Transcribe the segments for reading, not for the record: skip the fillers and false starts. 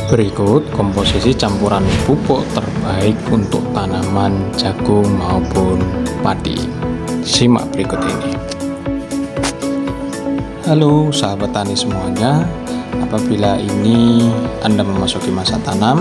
Berikut komposisi campuran pupuk terbaik untuk tanaman jagung maupun padi. Simak berikut ini. Halo sahabat tani semuanya, apabila ini Anda memasuki masa tanam,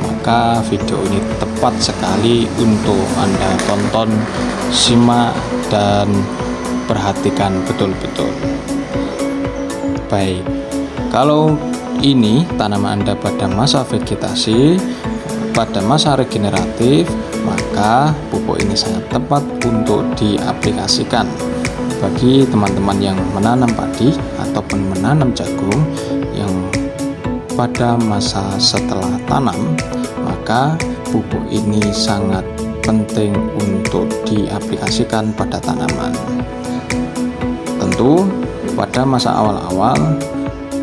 maka video ini tepat sekali untuk Anda tonton, simak, dan perhatikan betul-betul. Baik, kalau ini tanaman Anda pada masa vegetasi, pada masa regeneratif, maka pupuk ini sangat tepat untuk diaplikasikan. Bagi teman-teman yang menanam padi ataupun menanam jagung yang pada masa setelah tanam, maka pupuk ini sangat penting untuk diaplikasikan pada tanaman. Tentu pada masa awal-awal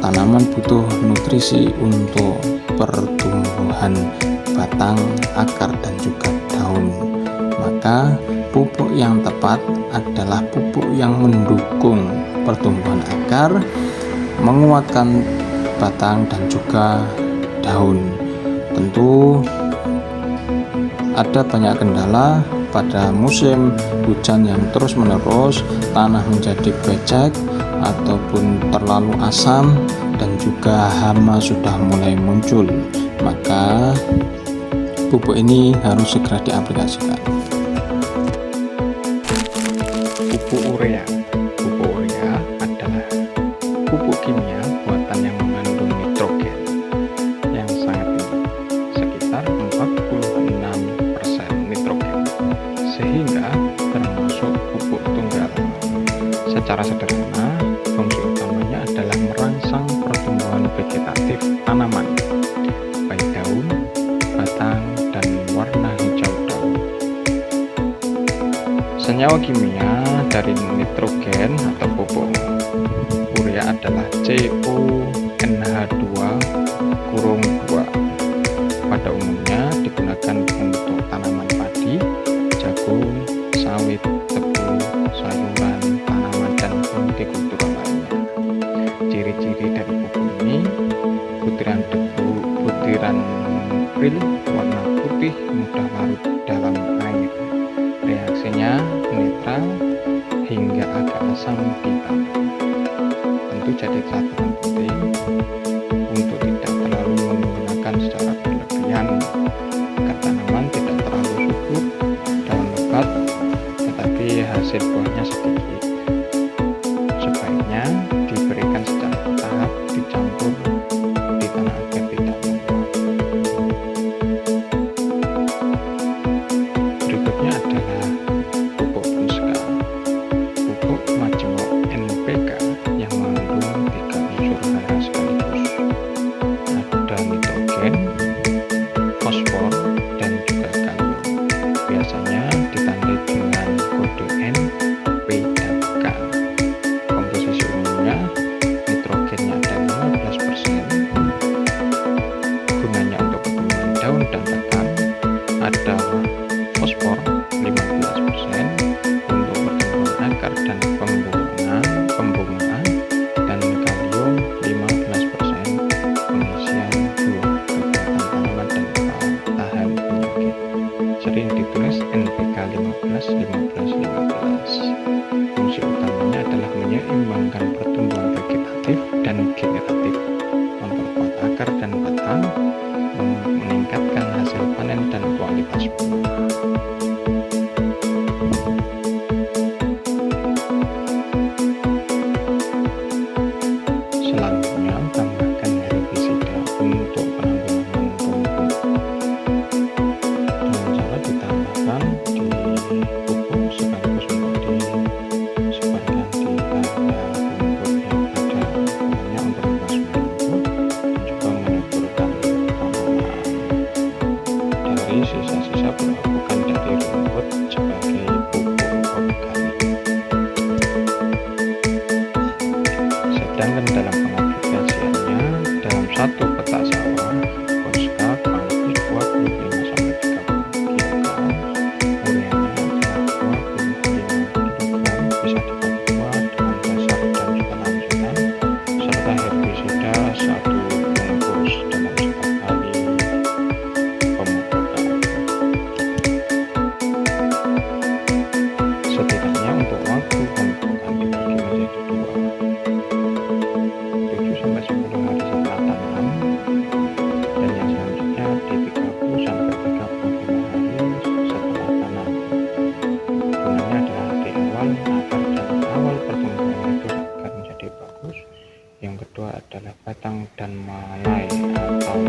tanaman butuh nutrisi untuk pertumbuhan batang, akar, dan juga daun. Maka pupuk yang tepat adalah pupuk yang mendukung pertumbuhan akar, menguatkan batang, dan juga daun. Tentu ada banyak kendala pada musim hujan yang terus-menerus, tanah menjadi becek ataupun terlalu asam, dan juga hama sudah mulai muncul, maka pupuk ini harus segera diaplikasikan. Pupuk urea. Pupuk urea adalah pupuk kimia buatan yang mengandung nitrogen yang sangat tinggi, sekitar 46% nitrogen, sehingga termasuk pupuk tunggal. Secara sederhana, fungsi utamanya adalah merangsang pertumbuhan vegetatif tanaman, baik daun, batang, dan warna hijau daun. Senyawa kimia dari nitrogen atau pupuk urea adalah CONH2-2. Pada umumnya digunakan untuk tanaman padi, jagung, sawit, tebu, sayuran, tanaman, dan hortikultura lainnya. Ciri-ciri dari pupuk ini: butiran debu, butiran pril warna putih, mudah larut dalam air, reaksinya netral hingga agak asam di tangan. Tentu jadi catatan penting untuk tidak terlalu menggunakan secara berlebihan agar tanaman tidak terlalu subur, daun lebat, tetapi hasil buahnya sedikit. Sebaiknya diberikan secara bertahap, dicampur di tanah agar tidak menguap. Berikutnya adalah pupuk pensekal. Pupuk majemuk NPK yang mengandung 3 unsur hara sekaligus. Ada nitrogen, fosfor, dan juga kalium. Biasanya ditandai dengan kode N, P, dan K. Komposisi umumnya, nitrogennya ada 15%, gunanya untuk pertumbuhan daun dan batang. Ada fosfor 15% untuk pertumbuhan akar dan pembungaan, dan kalium 15% pengisian buah, kekuatan tanaman, dan tahan penyakit. Sering ditulis NPK 15-15-15. Fungsi utamanya adalah menyeimbangkan pertumbuhan vegetatif dan generatif, memperkuat akar dan batang, meningkatkan hasil panen dan kualitas buah. Selanjutnya, tambahkan herbisida untuk penanggulangan rumput. Jangan salah ditambahkan di pupuk sekaligus untuk disebarkan di area rumput yang ada, gunanya untuk membasmi rumput dan juga menyuburkan malai atau